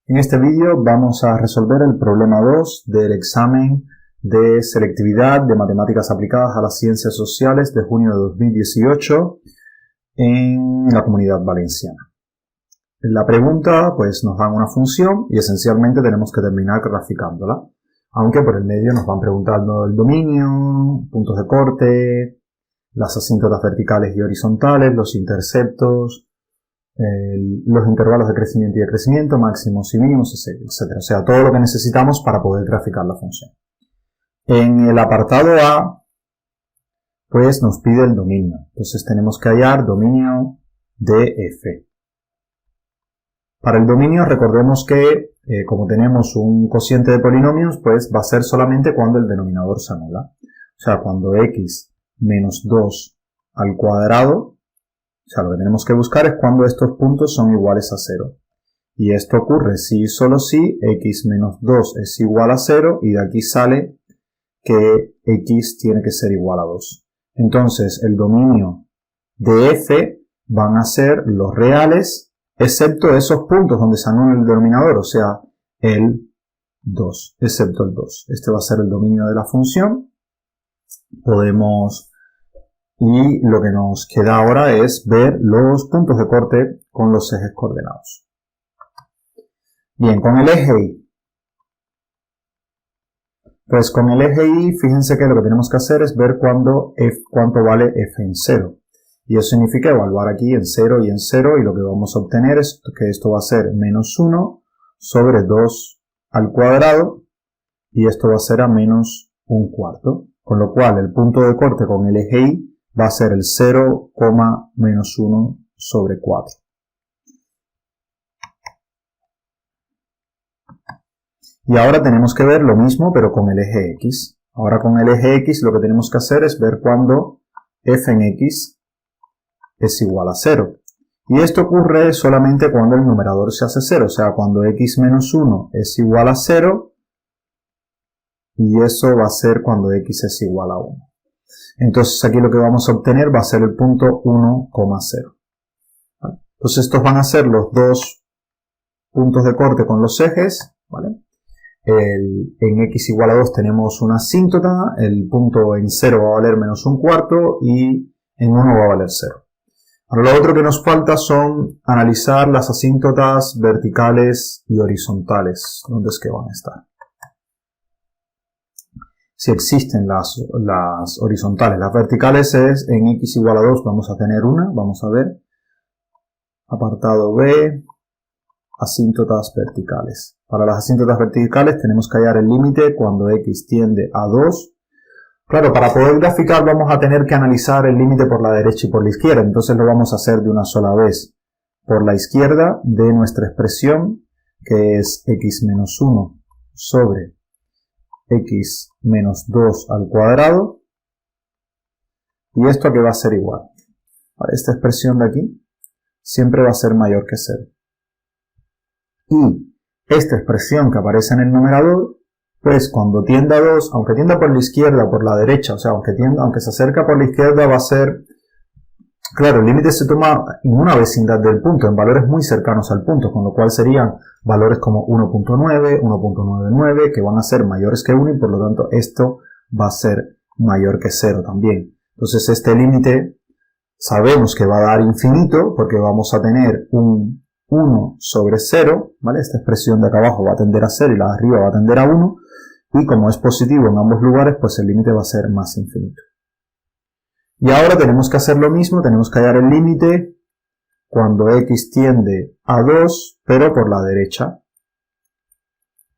En este vídeo vamos a resolver el problema 2 del examen de selectividad de matemáticas aplicadas a las ciencias sociales de junio de 2018 en la Comunidad Valenciana. En la pregunta pues nos dan una función y esencialmente tenemos que terminar graficándola, aunque por el medio nos van preguntando el dominio, puntos de corte, las asíntotas verticales y horizontales, los interceptos, los intervalos de crecimiento y decrecimiento, máximos y mínimos, etc. O sea, todo lo que necesitamos para poder graficar la función. En el apartado A, pues nos pide el dominio. Entonces tenemos que hallar dominio de f. Para el dominio recordemos que como tenemos un cociente de polinomios, pues va a ser solamente cuando el denominador se anula. O sea, cuando x menos 2 al cuadrado, o sea, lo que tenemos que buscar es cuando estos puntos son iguales a 0. Y esto ocurre si y solo si x menos 2 es igual a 0 y de aquí sale que x tiene que ser igual a 2. Entonces, el dominio de f van a ser los reales, excepto esos puntos donde se anula el denominador, o sea, el 2, excepto el 2. Este va a ser el dominio de la función. Y lo que nos queda ahora es ver los puntos de corte con los ejes coordenados. Bien, con el eje Y. Pues con el eje Y, fíjense que lo que tenemos que hacer es ver cuánto vale f en 0. Y eso significa evaluar aquí en 0 y en 0, y lo que vamos a obtener es que esto va a ser menos 1 sobre 2 al cuadrado, y esto va a ser a menos 1/4. Con lo cual, el punto de corte con el eje Y va a ser el 0,-1 sobre 4. Y ahora tenemos que ver lo mismo, pero con el eje X. Ahora con el eje X lo que tenemos que hacer es ver cuando f en X es igual a 0. Y esto ocurre solamente cuando el numerador se hace 0, o sea, cuando x menos 1 es igual a 0, y eso va a ser cuando x es igual a 1. Entonces aquí lo que vamos a obtener va a ser el punto 1,0. ¿Vale? Entonces estos van a ser los dos puntos de corte con los ejes. ¿Vale? En x igual a 2 tenemos una asíntota, el punto en 0 va a valer menos 1/4 y en 1 va a valer 0. Ahora lo otro que nos falta son analizar las asíntotas verticales y horizontales. ¿Dónde es que van a estar? Si existen las horizontales. Las verticales es en x igual a 2 vamos a tener una, vamos a ver. Apartado B, asíntotas verticales. Para las asíntotas verticales tenemos que hallar el límite cuando x tiende a 2. Claro, para poder graficar vamos a tener que analizar el límite por la derecha y por la izquierda. Entonces lo vamos a hacer de una sola vez. Por la izquierda de nuestra expresión, que es x menos 1 sobre x menos 2 al cuadrado, y esto a que va a ser igual. Esta expresión de aquí siempre va a ser mayor que 0. Y esta expresión que aparece en el numerador, pues cuando tienda a 2, aunque tienda por la izquierda o por la derecha, o sea, aunque se acerca por la izquierda, va a ser, claro, el límite se toma en una vecindad del punto, en valores muy cercanos al punto, con lo cual serían valores como 1,9, 1,99, que van a ser mayores que 1 y por lo tanto esto va a ser mayor que 0 también. Entonces este límite sabemos que va a dar infinito porque vamos a tener un 1 sobre 0, ¿vale? Esta expresión de acá abajo va a tender a 0 y la de arriba va a tender a 1, y como es positivo en ambos lugares, pues el límite va a ser más infinito. Y ahora tenemos que hacer lo mismo, tenemos que hallar el límite cuando x tiende a 2, pero por la derecha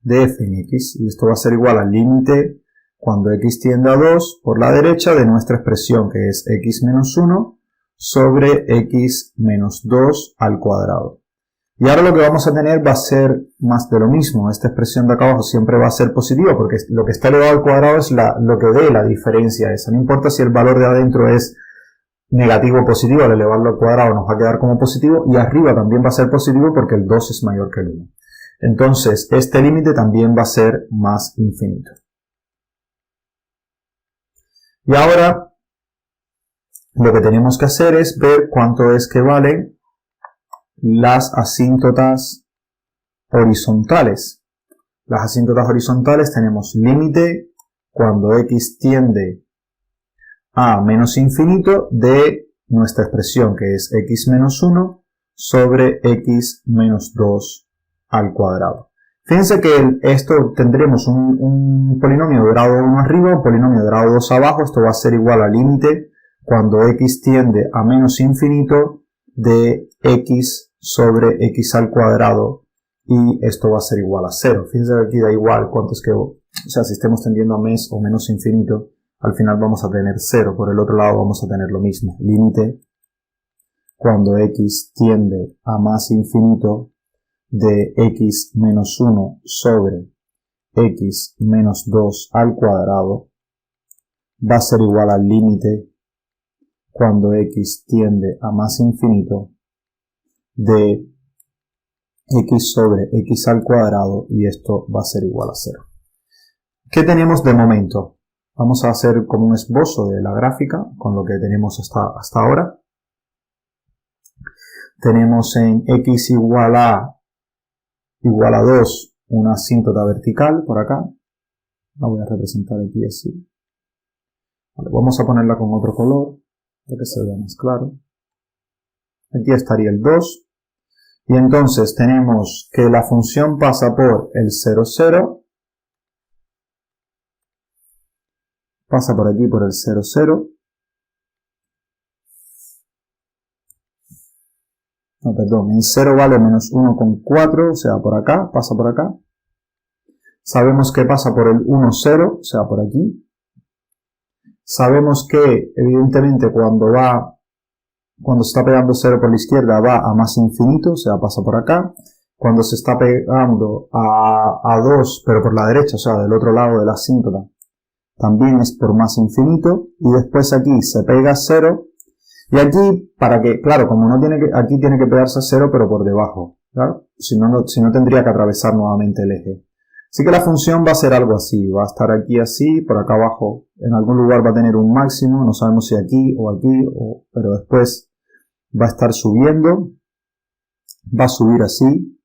de f en x. Y esto va a ser igual al límite cuando x tiende a 2 por la derecha de nuestra expresión, que es x menos 1 sobre x menos 2 al cuadrado. Y ahora lo que vamos a tener va a ser más de lo mismo. Esta expresión de acá abajo siempre va a ser positiva porque lo que está elevado al cuadrado es lo que dé la diferencia esa. No importa si el valor de adentro es negativo o positivo, al elevarlo al cuadrado nos va a quedar como positivo, y arriba también va a ser positivo porque el 2 es mayor que el 1. Entonces este límite también va a ser más infinito. Y ahora lo que tenemos que hacer es ver cuánto es que valen las asíntotas horizontales. Las asíntotas horizontales tenemos límite cuando x tiende a menos infinito de nuestra expresión, que es x menos 1 sobre x menos 2 al cuadrado. Fíjense que esto tendremos un polinomio de grado 1 arriba, un polinomio de grado 2 abajo. Esto va a ser igual al límite cuando x tiende a menos infinito de x sobre x al cuadrado, y esto va a ser igual a 0. Fíjense que aquí da igual cuánto es que, o sea, si estemos tendiendo a más o menos infinito, al final vamos a tener 0. Por el otro lado vamos a tener lo mismo. Límite cuando x tiende a más infinito de x menos 1 sobre x menos 2 al cuadrado va a ser igual al límite cuando x tiende a más infinito de x sobre x al cuadrado, y esto va a ser igual a 0. ¿Qué tenemos de momento? Vamos a hacer como un esbozo de la gráfica con lo que tenemos hasta ahora. Tenemos en x igual a 2 una asíntota vertical por acá. La voy a representar aquí así. Vale, vamos a ponerla con otro color para que se vea más claro. Aquí estaría el 2. Y entonces tenemos que la función pasa por el 0, 0. Pasa por aquí por el 0, 0. No, perdón, en 0 vale menos 1,4, o sea, por acá, pasa por acá. Sabemos que pasa por el 1, 0, o sea, por aquí. Sabemos que, evidentemente, cuando se está pegando 0 por la izquierda, va a más infinito, o sea, pasa por acá. Cuando se está pegando a 2, pero por la derecha, o sea, del otro lado de la asíntota, también es por más infinito. Y después aquí se pega 0. Y aquí, claro, como aquí tiene que pegarse a 0, pero por debajo, claro, si no tendría que atravesar nuevamente el eje. Así que la función va a ser algo así, va a estar aquí así, por acá abajo, en algún lugar va a tener un máximo, no sabemos si aquí, pero después va a estar subiendo, va a subir así,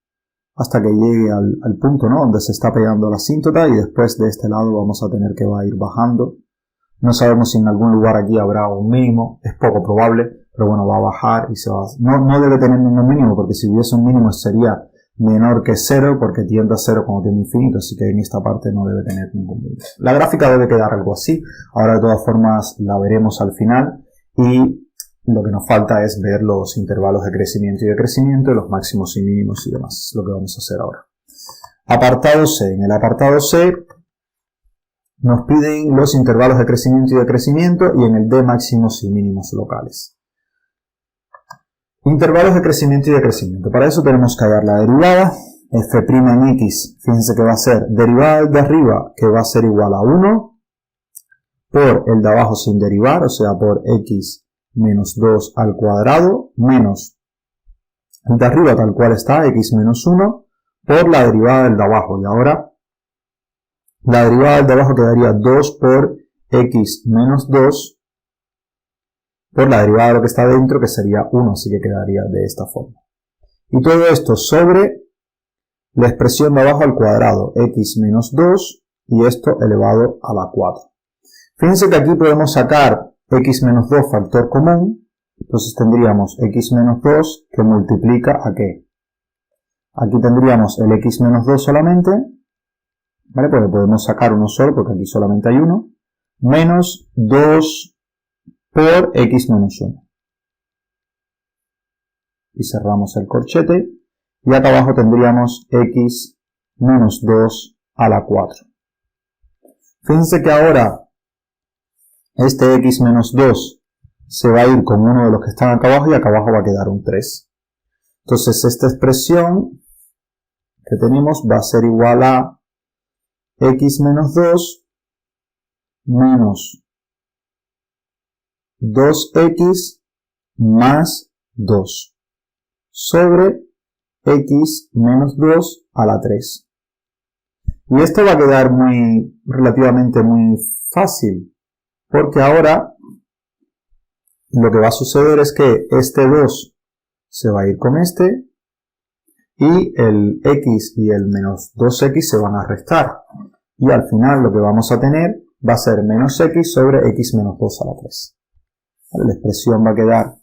hasta que llegue al punto, ¿no?, donde se está pegando la asíntota, y después de este lado vamos a tener que va a ir bajando. No sabemos si en algún lugar aquí habrá un mínimo, es poco probable, pero bueno, va a bajar y no debe tener ningún mínimo, porque si hubiese un mínimo sería menor que 0, porque tiende a 0 cuando tiende infinito, así que en esta parte no debe tener ningún mínimo. La gráfica debe quedar algo así. Ahora de todas formas la veremos al final, y lo que nos falta es ver los intervalos de crecimiento y decrecimiento, los máximos y mínimos y demás, es lo que vamos a hacer ahora. Apartado C. En el apartado C nos piden los intervalos de crecimiento y decrecimiento, y en el D máximos y mínimos locales. Intervalos de crecimiento y decrecimiento. Para eso tenemos que hallar la derivada. F' en x, fíjense que va a ser derivada de arriba, que va a ser igual a 1, por el de abajo sin derivar, o sea, por x menos 2 al cuadrado, menos el de arriba tal cual está, x menos 1, por la derivada del de abajo. Y ahora la derivada del de abajo quedaría 2 por x menos 2 por la derivada de lo que está dentro, que sería 1, así que quedaría de esta forma. Y todo esto sobre la expresión de abajo al cuadrado, x menos 2, y esto elevado a la 4. Fíjense que aquí podemos sacar x menos 2 factor común, entonces tendríamos x menos 2 que multiplica a ¿qué? Aquí tendríamos el x menos 2 solamente, ¿vale? Porque podemos sacar uno solo, porque aquí solamente hay uno, menos 2 por x menos 1. Y cerramos el corchete, y acá abajo tendríamos x menos 2 a la 4. Fíjense que ahora este x menos 2 se va a ir con uno de los que están acá abajo, y acá abajo va a quedar un 3. Entonces esta expresión que tenemos va a ser igual a x menos 2 menos 2x más 2 sobre x menos 2 a la 3. Y esto va a quedar relativamente muy fácil, porque ahora lo que va a suceder es que este 2 se va a ir con este, y el x y el menos 2x se van a restar. Y al final lo que vamos a tener va a ser menos x sobre x menos 2 a la 3. La expresión va a quedar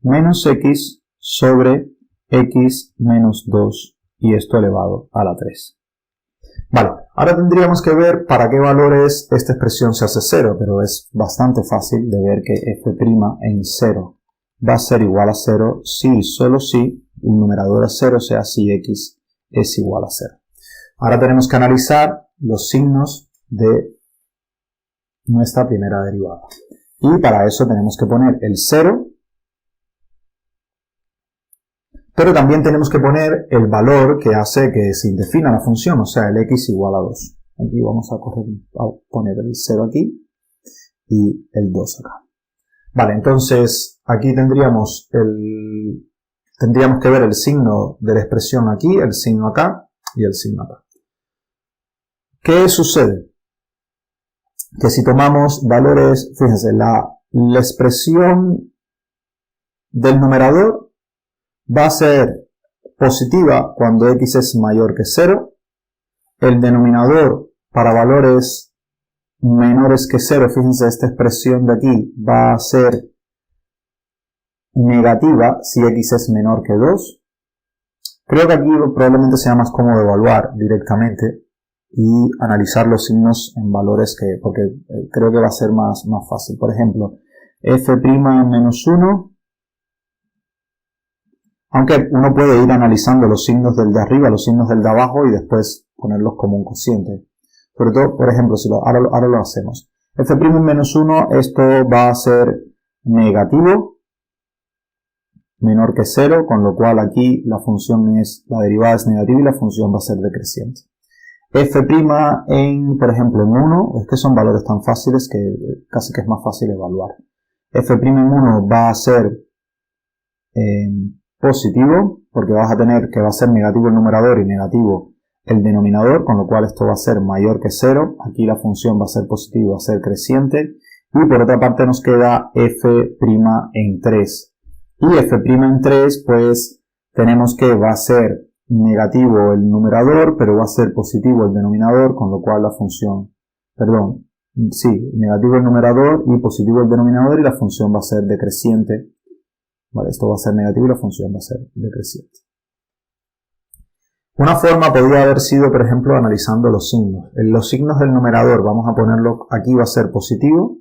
menos x sobre x menos 2 y esto elevado a la 3. Vale, ahora tendríamos que ver para qué valores esta expresión se hace 0, pero es bastante fácil de ver que f' en 0 va a ser igual a 0 si y solo si el numerador es 0, o sea, si x es igual a 0. Ahora tenemos que analizar los signos de nuestra primera derivada. Y para eso tenemos que poner el 0, pero también tenemos que poner el valor que hace que se indefina la función, o sea, el x igual a 2. Aquí vamos a poner el 0 aquí y el 2 acá. Vale, entonces aquí tendríamos que ver el signo de la expresión aquí, el signo acá y el signo acá. ¿Qué sucede? Que si tomamos valores, fíjense, la expresión del numerador va a ser positiva cuando x es mayor que 0. El denominador para valores menores que 0, fíjense, esta expresión de aquí va a ser negativa si x es menor que 2. Creo que aquí probablemente sea más cómodo evaluar directamente y analizar los signos en valores porque creo que va a ser más fácil. Por ejemplo, f' menos 1, aunque uno puede ir analizando los signos del de arriba, los signos del de abajo y después ponerlos como un cociente. Sobre todo, por ejemplo, si ahora lo hacemos. f' menos 1, esto va a ser negativo, menor que 0, con lo cual aquí la derivada es negativa y la función va a ser decreciente. F' por ejemplo, en 1, es que son valores tan fáciles que casi que es más fácil evaluar. F' en 1 va a ser positivo, porque vas a tener que va a ser negativo el numerador y negativo el denominador, con lo cual esto va a ser mayor que 0. Aquí la función va a ser positiva, va a ser creciente. Y por otra parte nos queda f' en 3. Y f' en 3, pues tenemos que va a ser negativo el numerador, pero va a ser positivo el denominador, con lo cual la función, negativo el numerador y positivo el denominador y la función va a ser decreciente. Vale, esto va a ser negativo y la función va a ser decreciente. Una forma podría haber sido, por ejemplo, analizando los signos. En los signos del numerador vamos a ponerlo, aquí va a ser positivo,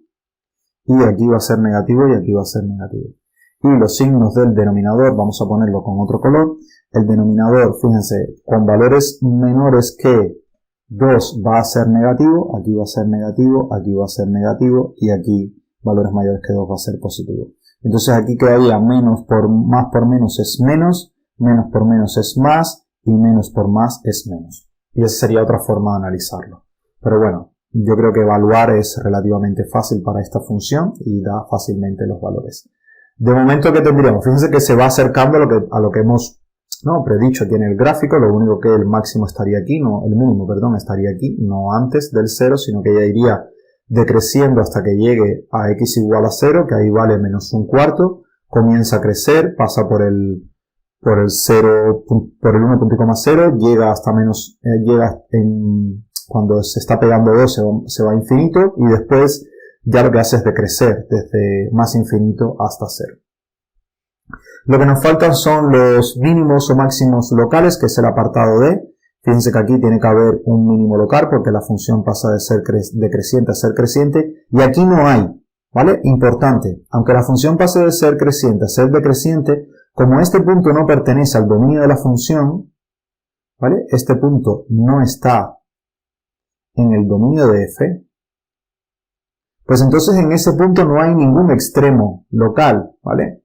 y aquí va a ser negativo, y aquí va a ser negativo. Y los signos del denominador vamos a ponerlo con otro color. El denominador, fíjense, con valores menores que 2 va a ser negativo, aquí va a ser negativo, aquí va a ser negativo, y aquí valores mayores que 2 va a ser positivo. Entonces aquí quedaría más por menos es menos por menos es más, y menos por más es menos. Y esa sería otra forma de analizarlo. Pero bueno, yo creo que evaluar es relativamente fácil para esta función y da fácilmente los valores. De momento, ¿qué tendríamos? Fíjense que se va acercando a lo que hemos predicho aquí en el gráfico. Lo único que el máximo estaría aquí, el mínimo, estaría aquí, no antes del 0, sino que ya iría decreciendo hasta que llegue a x igual a 0, que ahí vale menos un cuarto, comienza a crecer, pasa por el 1.0, llega hasta menos, cuando se está pegando 2 se va a infinito y después ya lo que hace es decrecer desde más infinito hasta 0. Lo que nos faltan son los mínimos o máximos locales, que es el apartado D. Fíjense que aquí tiene que haber un mínimo local porque la función pasa de ser decreciente a ser creciente y aquí no hay, ¿vale? Importante, aunque la función pase de ser creciente a ser decreciente, como este punto no pertenece al dominio de la función, ¿vale? Este punto no está en el dominio de f, pues entonces en ese punto no hay ningún extremo local, ¿vale?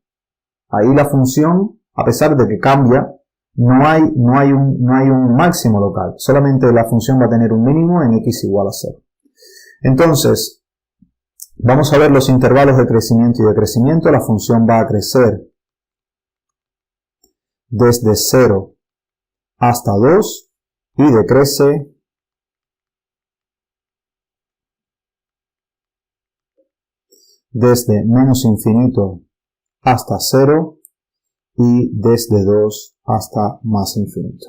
Ahí la función, a pesar de que cambia, no hay un máximo local, solamente la función va a tener un mínimo en x igual a 0. Entonces, vamos a ver los intervalos de crecimiento y decrecimiento. La función va a crecer desde 0 hasta 2 y decrece desde menos infinito hasta 0 y desde 2 hasta más infinito.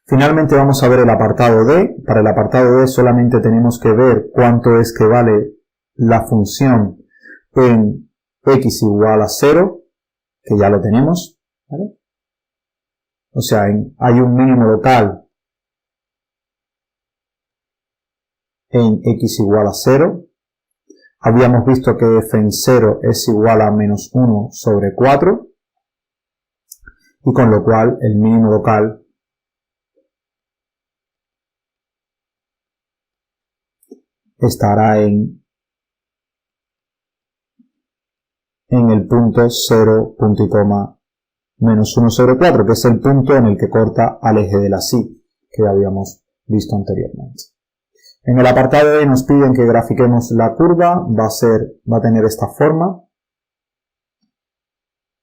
Finalmente vamos a ver el apartado D. Para el apartado D solamente tenemos que ver cuánto es que vale la función en x igual a 0, que ya lo tenemos, ¿vale? O sea, hay un mínimo local en x igual a 0. Habíamos visto que f en 0 es igual a menos 1 sobre 4, y con lo cual el mínimo local estará en el punto 0, punto y coma, menos 1 sobre 4, que es el punto en el que corta al eje de la Y, que habíamos visto anteriormente. En el apartado E nos piden que grafiquemos la curva, va a tener esta forma.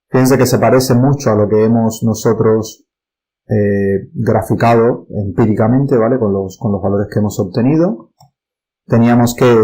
Fíjense que se parece mucho a lo que hemos nosotros graficado empíricamente, ¿vale? Con los valores que hemos obtenido. Teníamos que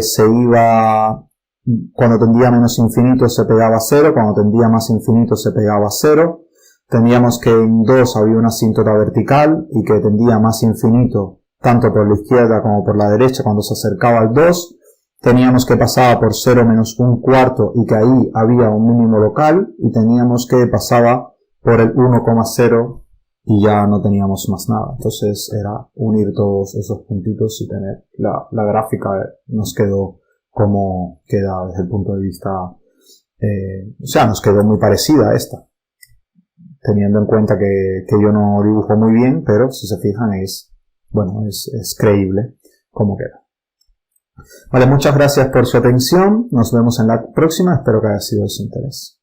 cuando tendía a menos infinito se pegaba a 0, cuando tendía a más infinito se pegaba a 0. Teníamos que en 2 había una asíntota vertical y que tendía a más infinito tanto por la izquierda como por la derecha cuando se acercaba al 2. Teníamos que pasaba por 0 menos 1/4 y que ahí había un mínimo local, y teníamos que pasaba por el 1,0 y ya no teníamos más nada. Entonces era unir todos esos puntitos y tener la gráfica nos quedó como queda desde el punto de vista, o sea, nos quedó muy parecida a esta, teniendo en cuenta que yo no dibujo muy bien, pero si se fijan es creíble como queda. Vale, muchas gracias por su atención, nos vemos en la próxima, espero que haya sido de su interés.